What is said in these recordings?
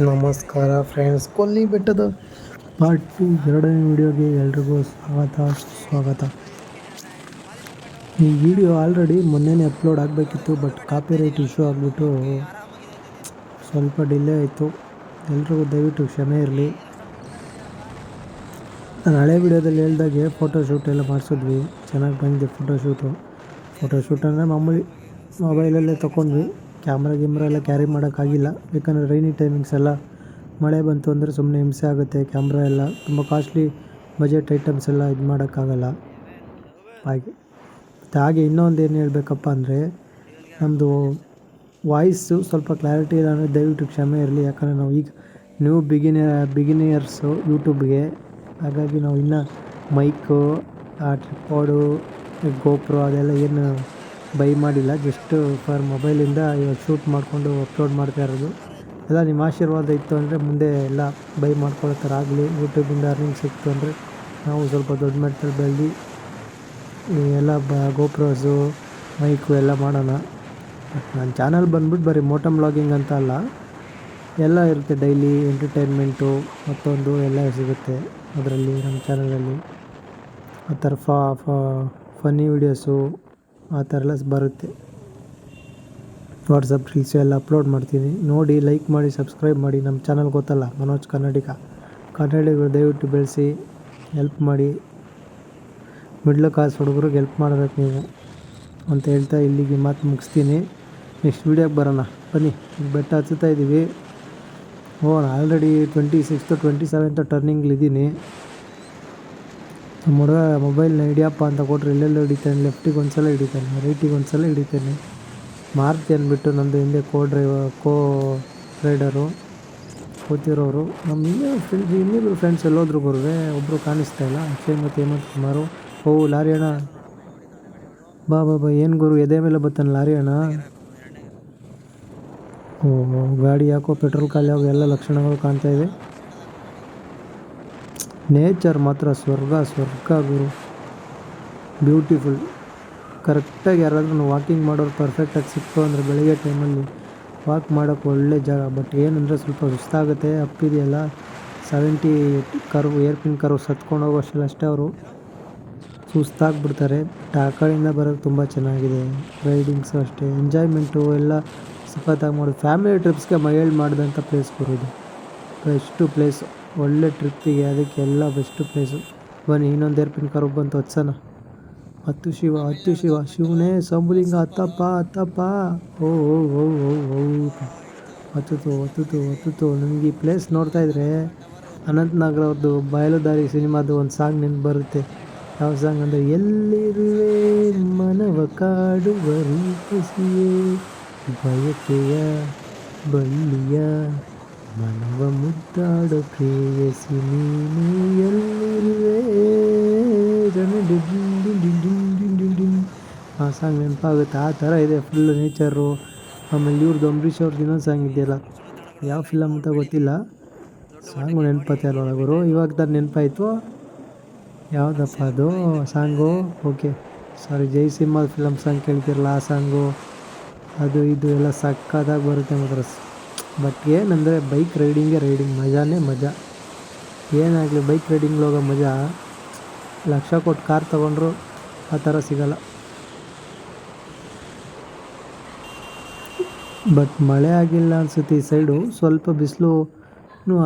ನಮಸ್ಕಾರ ಫ್ರೆಂಡ್ಸ್, ಕೊಲ್ಲಿ ಬೆಟ್ಟದ ಪಾರ್ಟ್ 2 ಎರಡನೇ ವಿಡಿಯೋಗೆ ಎಲ್ರಿಗೂ ಸುಸ್ವಾಗತ. ಈ ವಿಡಿಯೋ ಆಲ್ರೆಡಿ ಮೊನ್ನೆನೇ ಅಪ್ಲೋಡ್ ಆಗಬೇಕಿತ್ತು, ಬಟ್ ಕಾಪಿರೈಟ್ ಇಶ್ಯೂ ಆಗಿಬಿಟ್ಟು ಸ್ವಲ್ಪ ಡಿಲೇ ಆಯಿತು. ಎಲ್ರಿಗೂ ದಯವಿಟ್ಟು ಕ್ಷಮೆ ಇರಲಿ. ನಾನು ಹಳೆ ವಿಡಿಯೋದಲ್ಲಿ ಹೇಳ್ದಾಗೆ ಫೋಟೋಶೂಟ್ ಎಲ್ಲ ಮಾಡಿಸಿದ್ವಿ, ಚೆನ್ನಾಗಿ ಬಂದಿದೆ ಫೋಟೋಶೂಟ್ ಅಂದರೆ ಮಾಮೂಲಿ ಮೊಬೈಲಲ್ಲೇ ತೊಗೊಂಡ್ವಿ. ಕ್ಯಾಮ್ರಾ ಎಲ್ಲ ಕ್ಯಾರಿ ಮಾಡೋಕ್ಕಾಗಿಲ್ಲ, ಯಾಕಂದರೆ ರೈನಿ ಟೈಮಿಂಗ್ಸ್ ಎಲ್ಲ ಮಳೆ ಬಂತು ಅಂದರೆ ಸುಮ್ಮನೆ ಹಿಂಸೆ ಆಗುತ್ತೆ. ಕ್ಯಾಮ್ರಾ ಎಲ್ಲ ತುಂಬ ಕಾಸ್ಟ್ಲಿ ಬಜೆಟ್ ಐಟಮ್ಸ್ ಎಲ್ಲ ಇದು ಮಾಡೋಕ್ಕಾಗಲ್ಲ. ಹಾಗೆ ಇನ್ನೊಂದು ಏನು ಹೇಳಬೇಕಪ್ಪ ಅಂದರೆ, ನಮ್ಮದು ವಾಯ್ಸು ಸ್ವಲ್ಪ ಕ್ಲಾರಿಟಿ ಇಲ್ಲ ಅಂದರೆ ದಯವಿಟ್ಟು ಕ್ಷಮೆ ಇರಲಿ. ಯಾಕಂದರೆ ನಾವು ಈಗ ನ್ಯೂ ಬಿಗಿನಿಯರ್ಸು ಯೂಟ್ಯೂಬ್ಗೆ, ಹಾಗಾಗಿ ನಾವು ಇನ್ನೂ ಮೈಕು, ಟ್ರಿಪಾಡು, ಗೋಪ್ರೋ ಅದೆಲ್ಲ ಏನು ಬೈ ಮಾಡಿಲ್ಲ. ಜಸ್ಟ್ ಫಾರ್ ಮೊಬೈಲಿಂದ ಇವಾಗ ಶೂಟ್ ಮಾಡಿಕೊಂಡು ಅಪ್ಲೋಡ್ ಮಾಡ್ತಾ ಇರೋದು. ಎಲ್ಲ ನಿಮ್ಮ ಆಶೀರ್ವಾದ ಇತ್ತು ಅಂದರೆ ಮುಂದೆ ಎಲ್ಲ ಬೈ ಮಾಡ್ಕೊಳ್ಳೋ ಥರ ಆಗಲಿ. ಯೂಟ್ಯೂಬಿಂದ ಅರ್ನಿಂಗ್ ಸಿಕ್ತು ಅಂದರೆ ನಾವು ಸ್ವಲ್ಪ ದೊಡ್ಡ ಮಟ್ಟದಲ್ಲಿ ಬೆಳೆದು ಎಲ್ಲ ಗೋಪ್ರೋಸು, ಮೈಕು ಎಲ್ಲ ಮಾಡೋಣ. ನನ್ನ ಚಾನಲ್ ಬಂದ್ಬಿಟ್ಟು ಬರೀ ಮೋಟಮ್ ವ್ಲಾಗಿಂಗ್ ಅಂತ ಅಲ್ಲ, ಎಲ್ಲ ಇರುತ್ತೆ. ಡೈಲಿ ಎಂಟರ್ಟೈನ್ಮೆಂಟು ಮತ್ತೊಂದು ಎಲ್ಲ ಸಿಗುತ್ತೆ ಅದರಲ್ಲಿ, ನಮ್ಮ ಚಾನಲಲ್ಲಿ. ಆ ಥರ ಫನ್ನಿ ವೀಡಿಯೋಸು ಆ ಥರ ಎಲ್ಲ ಬರುತ್ತೆ. ವಾಟ್ಸಪ್ ರೀಲ್ಸು ಎಲ್ಲ ಅಪ್ಲೋಡ್ ಮಾಡ್ತೀನಿ. ನೋಡಿ, ಲೈಕ್ ಮಾಡಿ, ಸಬ್ಸ್ಕ್ರೈಬ್ ಮಾಡಿ. ನಮ್ಮ ಚಾನಲ್ ಗೊತ್ತಲ್ಲ, ಮನೋಜ್ ಕನ್ನಡಿಗರು ದಯವಿಟ್ಟು ಬೆಳೆಸಿ, ಹೆಲ್ಪ್ ಮಾಡಿ. ಮಿಡ್ಲ್ ಕ್ಲಾಸ್ ಹುಡುಗರಿಗೆ ಹೆಲ್ಪ್ ಮಾಡಬೇಕು ನೀವು ಅಂತ ಹೇಳ್ತಾ ಇಲ್ಲಿಗೆ ಮಾತು ಮುಗಿಸ್ತೀನಿ. ನೆಕ್ಸ್ಟ್ ವೀಡಿಯೋಗೆ ಬರೋಣ ಬನ್ನಿ. ಬೆಟ್ಟ ಹತ್ತುತ್ತಾ ಇದ್ದೀವಿ. ನಾನು ಆಲ್ರೆಡಿ 26th 27th ಟರ್ನಿಂಗ್ಲಿದ್ದೀನಿ. ನಮ್ಮ ಹುಡುಗ ಮೊಬೈಲ್ನ ಹಿಡಿಯಪ್ಪ ಅಂತ ಕೊಟ್ಟರೆ ಎಲ್ಲೆಲ್ಲೋ ಹಿಡಿತಾನೆ. ಲೆಫ್ಟಿಗೆ ಒಂದು ಸಲ ಹಿಡಿತಾನೆ, ರೈಟಿಗೆ ಒಂದು ಸಲ ಹಿಡಿತಾನೆ. ಮಾರುತಿ ಅಂದ್ಬಿಟ್ಟು ನಂದು ಹಿಂದೆ ಕೋ ರೈಡರು ಕೂತಿರೋರು. ನಮ್ಮ ಇನ್ನಿಬ್ಬರು ಫ್ರೆಂಡ್ಸ್ ಎಲ್ಲೋದ್ರು ಬರುವೆ, ಒಬ್ಬರು ಕಾಣಿಸ್ತಾ ಇಲ್ಲ. ಅಕ್ಷಯ್ ಮತ್ತು ಹೇಮಂತ್ ಕುಮಾರು. ಲಾರಿ ಅಣ್ಣ, ಬಾ ಏನು ಗುರು ಎದೆ ಮೇಲೆ ಬರ್ತಾನೆ ಲಾರಿ ಅಣ್ಣ. ಗಾಡಿ ಯಾಕೋ ಪೆಟ್ರೋಲ್ ಖಾಲಿ ಆಗೋ ಎಲ್ಲ ಲಕ್ಷಣಗಳು ಕಾಣ್ತಾ ಇವೆ. ನೇಚರ್ ಮಾತ್ರ ಸ್ವರ್ಗ ಗುರು, ಬ್ಯೂಟಿಫುಲ್. ಕರೆಕ್ಟಾಗಿ ಯಾರಾದ್ರೂ ವಾಕಿಂಗ್ ಮಾಡೋರು ಪರ್ಫೆಕ್ಟಾಗಿ ಸಿಕ್ತು ಅಂದರೆ ಬೆಳಗ್ಗೆ ಟೈಮಲ್ಲಿ ವಾಕ್ ಮಾಡೋಕ್ಕೆ ಒಳ್ಳೆ ಜಾಗ. ಬಟ್ ಏನಂದರೆ ಸ್ವಲ್ಪ ಸುಸ್ತಾಗುತ್ತೆ. ಅಪ್ಪಿದೆಯಲ್ಲ 70 ಕರ್ವ್, ಏರ್ಪಿನ್ ಕರ್ವ್ ಸತ್ಕೊಂಡು ಹೋಗೋಷ್ಟಲ್ಲ ಅಷ್ಟೇ ಅವರು ಸುಸ್ತಾಗ್ಬಿಡ್ತಾರೆ. ಬಟ್ ಆ ಕಡೆಯಿಂದ ಬರೋದು ತುಂಬ ಚೆನ್ನಾಗಿದೆ. ರೈಡಿಂಗ್ಸು ಅಷ್ಟೇ, ಎಂಜಾಯ್ಮೆಂಟು ಎಲ್ಲ ಸಖತ್ತಾಗಿ ಮಾಡೋದು. ಫ್ಯಾಮಿಲಿ ಟ್ರಿಪ್ಸ್ಗೆ ಮೈಲ್ಡ್ ಮಾಡಿದಂಥ ಪ್ಲೇಸ್ ಬರೋದು, ಬೆಸ್ಟು ಪ್ಲೇಸು. ಒಳ್ಳೆ ಟ್ರಿಪ್ಪಿಗೆ ಅದಕ್ಕೆಲ್ಲ ಬೆಸ್ಟು ಪ್ಲೇಸು. ಬನ್ನಿ, ಇನ್ನೊಂದು ಏರ್ಪಿನ್ ಕರ್ವ್ ಬಂತು, ಹತ್ತು ಶಿವನೇ ಶಂಭುಲಿಂಗ, ಹತ್ತಪ್ಪ. ಓ ಹತ್ತಿತು. ನನಗೆ ಈ ಪ್ಲೇಸ್ ನೋಡ್ತಾ ಇದ್ರೆ ಅನಂತನಾಗ್ ಅವ್ರದ್ದು ಬಯಲುದಾರಿ ಸಿನಿಮಾದು ಒಂದು ಸಾಂಗ್ ನೆನಪು ಬರುತ್ತೆ. ಯಾವ ಸಾಂಗ್ ಅಂದರೆ, ಎಲ್ಲಿರುವೆ ಮನವ ಕಾಡುವ ರೂಪಸಿಯೇ, ಬಯಕೆಯ ಬಳ್ಳಿಯ ಮನವ ಮುದ್ದಾಡೋ ಪ್ರೇಯಸಿ ನೀನು, ಎಲ್ಲಿರುವೆ. ಆ ಸಾಂಗ್ ನೆನಪಾಗುತ್ತೆ. ಆ ಥರ ಇದೆ ಫುಲ್ಲು ನೇಚರು. ಆಮೇಲೆ ಇವ್ರದ್ದು ಅಂಬರೀಷ್ ಅವ್ರದ್ದು ಇನ್ನೊಂದು ಸಾಂಗ್ ಇದೆಯಲ್ಲ, ಯಾವ ಫಿಲಮ್ ಅಂತ ಗೊತ್ತಿಲ್ಲ, ಸಾಂಗು ನೆನಪತ್ತೆ ಅಲ್ವಲ್ಲ ಗುರು. ಇವಾಗ ತಾನು ನೆನಪಾಯಿತು, ಯಾವುದಪ್ಪ ಅದು ಸಾಂಗು. ಓಕೆ, ಸಾರಿ, ಜೈ ಸಿಂಹ ಫಿಲಮ್ ಸಾಂಗ್ ಕೇಳ್ತಿರಲ್ಲ, ಆ ಸಾಂಗು. ಅದು ಇದು ಎಲ್ಲ ಸಕ್ಕತ್ತಾಗಿ ಬರುತ್ತೆ ಮಾತ್ರ. ಬಟ್ ಏನಂದರೆ ಬೈಕ್ ರೈಡಿಂಗ್ ಮಜಾನೇ ಮಜಾ. ಏನಾಗಲಿ, ಬೈಕ್ ರೈಡಿಂಗ್ ಹೋಗೋ ಮಜಾ ಲಕ್ಷ ಕೊಟ್ಟು ಕಾರ್ ತೊಗೊಂಡ್ರು ಆ ಥರ ಸಿಗಲ್ಲ. ಬಟ್ ಮಳೆ ಆಗಿಲ್ಲ ಅನಿಸುತ್ತೆ ಈ ಸೈಡು. ಸ್ವಲ್ಪ ಬಿಸಿಲು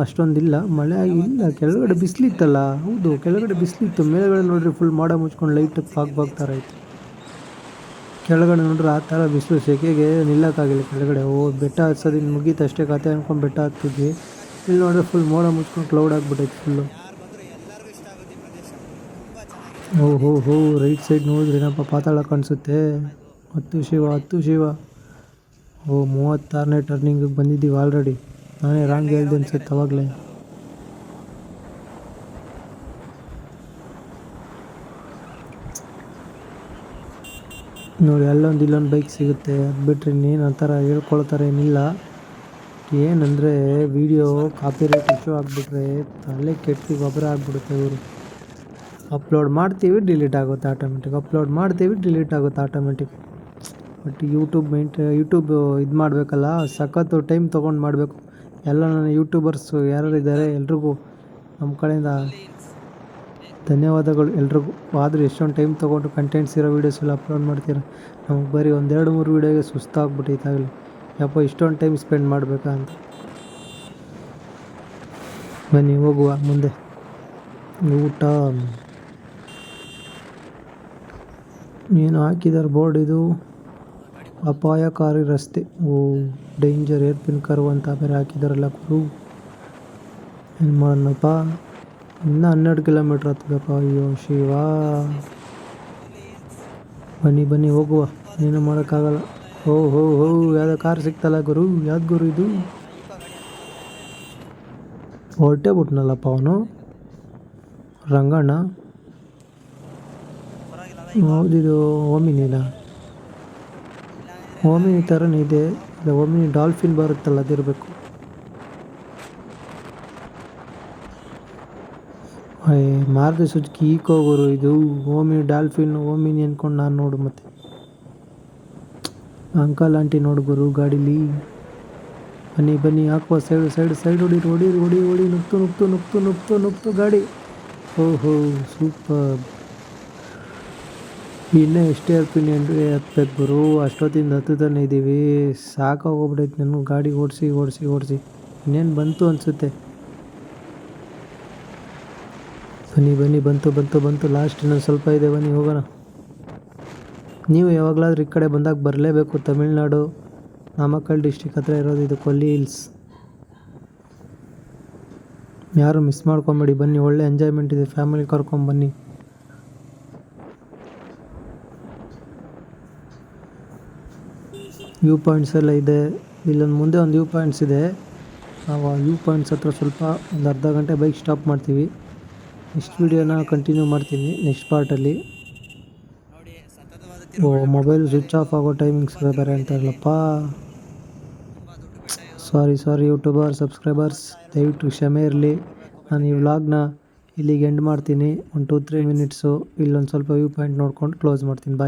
ಅಷ್ಟೊಂದಿಲ್ಲ, ಮಳೆ ಆಗಿಲ್ಲ. ಕೆಳಗಡೆ ಬಿಸಿಲಿತ್ತಲ್ಲ, ಹೌದು ಕೆಳಗಡೆ ಬಿಸಿಲಿತ್ತು. ಮೇಲ್ಗಡೆ ನೋಡ್ರಿ ಫುಲ್ ಮೋಡ ಮುಚ್ಕೊಂಡು ಲೈಟಾಗಿ ಫಾಗ್ ಥರ ಇತ್ತು. ಕೆಳಗಡೆ ನೋಡ್ರಿ ಆ ಥರ ಬಿಸಿಲು, ಸೆಕೆಗೆ ನಿಲ್ಲಕ್ಕಾಗಿಲ್ಲ ಕೆಳಗಡೆ. ಬೆಟ್ಟ ಹತ್ಸೋದಿನ್ನು ಮುಗೀತು ಅಷ್ಟೇ ಕತೆ ಅಂದ್ಕೊಂಡು ಬೆಟ್ಟ ಹತ್ತಿದ್ವಿ. ಇಲ್ಲಿ ನೋಡ್ರಿ ಫುಲ್ ಮೋಡ ಮುಚ್ಕೊಂಡು ಕ್ಲೌಡ್ ಆಗಿಬಿಟ್ಟೈತೆ ಫುಲ್ಲು. ರೈಟ್ ಸೈಡ್ ನೋಡಿದ್ರೆ ಏನಪ್ಪ ಪಾತಾಳ ಕಾಣಿಸುತ್ತೆ. ಹತ್ತು ಶಿವ. 36ನೇ ಟರ್ನಿಂಗಿಗೆ ಬಂದಿದ್ದೀವಿ ಆಲ್ರೆಡಿ. ನಾನೇ ರಾಂಗ್ ಹೇಳ್ದೆ ಅನ್ಸುತ್ತೆ ಅವಾಗಲೇ. ನೋಡಿ, ಇಲ್ಲೊಂದು ಬೈಕ್ ಸಿಗುತ್ತೆ. ಅದು ಬಿಟ್ಟರೆ ಇನ್ನೇನು ಆ ಥರ ಹೇಳ್ಕೊಳ್ತಾರೆ ಏನಿಲ್ಲ. ಏನಂದರೆ ವಿಡಿಯೋ ಕಾಪಿರೈಟ್ ಇಶ್ಯೂ ಆಗಿಬಿಟ್ರೆ ತಲೆ ಕೆಟ್ಟು ಗೊಬ್ಬರ ಆಗಿಬಿಡುತ್ತೆ. ಇವರು ಅಪ್ಲೋಡ್ ಮಾಡ್ತೀವಿ, ಡಿಲೀಟ್ ಆಗುತ್ತೆ ಆಟೋಮೆಟಿಕ್. ಬಟ್ ಯೂಟ್ಯೂಬ್ ಇದು ಮಾಡಬೇಕಲ್ಲ, ಸಖತ್ತು ಟೈಮ್ ತೊಗೊಂಡು ಮಾಡಬೇಕು. ಎಲ್ಲ ನನ್ನ ಯೂಟ್ಯೂಬರ್ಸು ಯಾರು ಇದ್ದಾರೆ ಎಲ್ರಿಗೂ ನಮ್ಮ ಕಡೆಯಿಂದ ಧನ್ಯವಾದಗಳು ಎಲ್ರಿಗೂ. ಆದರೂ ಎಷ್ಟೊಂದು ಟೈಮ್ ತೊಗೊಂಡು ಕಂಟೆಂಟ್ಸ್ ಇರೋ ವೀಡಿಯೋಸ್ ಎಲ್ಲ ಅಪ್ಲೋಡ್ ಮಾಡ್ತೀರ. ನಮಗೆ ಬರೀ 1-2-3 ವೀಡಿಯೋಗೆ ಸುಸ್ತಾಗ್ಬಿಟ್ಟೈತಾಗಲಿ. ಯಪ್ಪ ಇಷ್ಟೊಂದು ಟೈಮ್ ಸ್ಪೆಂಡ್ ಮಾಡಬೇಕಾ ಅಂತ. ಬನ್ನಿ ಹೋಗುವ ಮುಂದೆ. ಊಟ ಏನು ಹಾಕಿದ್ದಾರೆ ಬೋರ್ಡ್, ಇದು ಅಪಾಯಕಾರಿ ರಸ್ತೆ, ಓ ಡೇಂಜರ್ ಏರ್ಪಿನ್ ಕರ್ವ್ ಅಂತ ಬೇರೆ ಹಾಕಿದಾರಲ್ಲ ಗುರು. ಏನು ಮಾಡೋಣಪ್ಪ, ಇನ್ನೂ 12 ಕಿಲೋಮೀಟ್ರ್ ಹತ್ತಬೇಕ. ಅಯ್ಯೋ ಶಿವ. ಬನ್ನಿ ಹೋಗುವ, ಏನು ಮಾಡೋಕ್ಕಾಗಲ್ಲ. ಹೋ ಯಾವುದೋ ಕಾರ್ ಸಿಕ್ತಲ್ಲ ಗುರು. ಯಾವ್ದು ಗುರು ಇದು? ಹೊರಟೇ ಬಿಟ್ನಲ್ಲಪ್ಪ ಅವನು ರಂಗಣ್ಣ. ಹೌದಿದು ಓಮಿನಿನ, ಓಮಿನಿ ಥರನೇ ಇದೆ. ಇಲ್ಲ ಓಮಿನಿ ಡಾಲ್ಫಿನ್ ಬರುತ್ತಲ್ಲ ಅದಿರಬೇಕು. ಮಾರುತಿ ಸುಜುಕಿ ಈಕೋ ಗುರು ಇದು. ಓಮಿನಿ ಡಾಲ್ಫಿನ್ ಓಮಿನಿ ಅಂದ್ಕೊಂಡು ನಾನು ನೋಡು. ಮತ್ತೆ ಅಂಕಲ್ ಆಂಟಿ ನೋಡು ಗುರು ಗಾಡೀಲಿ. ಬನ್ನಿ ಹಾಕುವ. ಸೈಡ್ ಹೊಡಿ. ನುಗ್ತು ಗಾಡಿ. ಓಹೋ ಸೂಪರ್. ಇನ್ನೂ ಎಷ್ಟು ಏರ್ಪಿನ್ ಹತ್ಬೇಕು ಗುರು, ಅಷ್ಟೊತ್ತಿಂದ ಹತ್ತುತ್ತಾನೆ ಇದ್ದೀವಿ. ಸಾಕಾಗೋಗ್ಬಿಟ್ಟೈತೆ ನನಗೂ ಗಾಡಿ ಓಡಿಸಿ. ಇನ್ನೇನು ಬಂತು ಅನಿಸುತ್ತೆ. ಬನ್ನಿ ಬಂತು. ಲಾಸ್ಟ್ ಇನ್ನೊಂದು ಸ್ವಲ್ಪ ಇದೆ, ಬನ್ನಿ ಹೋಗೋಣ. ನೀವು ಯಾವಾಗಲಾದ್ರೂ ಈ ಕಡೆ ಬಂದಾಗ ಬರಲೇಬೇಕು. ತಮಿಳ್ನಾಡು ನಾಮಕ್ಕಲ್ ಡಿಸ್ಟಿಕ್ ಹತ್ರ ಇರೋದು ಇದು ಕೊಲ್ಲಿ ಹಿಲ್ಸ್. ಯಾರು ಮಿಸ್ ಮಾಡ್ಕೊಂಬೇಡಿ, ಬನ್ನಿ. ಒಳ್ಳೆ ಎಂಜಾಯ್ಮೆಂಟ್ ಇದೆ, ಫ್ಯಾಮಿಲಿ ಕರ್ಕೊಂಬನ್ನಿ. ವ್ಯೂ ಪಾಯಿಂಟ್ಸ್ ಎಲ್ಲ ಇದೆ. ಇಲ್ಲೊಂದು ಮುಂದೆ ಒಂದು ವ್ಯೂ ಪಾಯಿಂಟ್ಸ್ ಇದೆ. ನಾವು ಆ ವ್ಯೂ ಪಾಯಿಂಟ್ಸ್ ಹತ್ರ ಸ್ವಲ್ಪ ಒಂದು ಅರ್ಧ ಗಂಟೆ ಬೈಕ್ ಸ್ಟಾಪ್ ಮಾಡ್ತೀವಿ. ನೆಕ್ಸ್ಟ್ ವೀಡಿಯೋನ ಕಂಟಿನ್ಯೂ ಮಾಡ್ತೀನಿ ನೆಕ್ಸ್ಟ್ ಪಾರ್ಟಲ್ಲಿ. ಮೊಬೈಲ್ ಸ್ವಿಚ್ ಆಫ್ ಆಗೋ ಟೈಮಿಂಗ್ಸ್ ಬೇರೆ ಅಂತ ಇರಲಪ್ಪ. ಸಾರಿ ಯೂಟ್ಯೂಬರ್ ಸಬ್ಸ್ಕ್ರೈಬರ್ಸ್, ದಯವಿಟ್ಟು ಕ್ಷಮೆ ಇರಲಿ. ನಾನು ಈ ವ್ಲಾಗ್ನ ಇಲ್ಲಿಗೆ ಎಂಡ್ ಮಾಡ್ತೀನಿ. 1-2-3 ಮಿನಿಟ್ಸು ಇಲ್ಲೊಂದು ಸ್ವಲ್ಪ ವ್ಯೂ ಪಾಯಿಂಟ್ ನೋಡ್ಕೊಂಡು ಕ್ಲೋಸ್ ಮಾಡ್ತೀನಿ. ಬಾಯ್.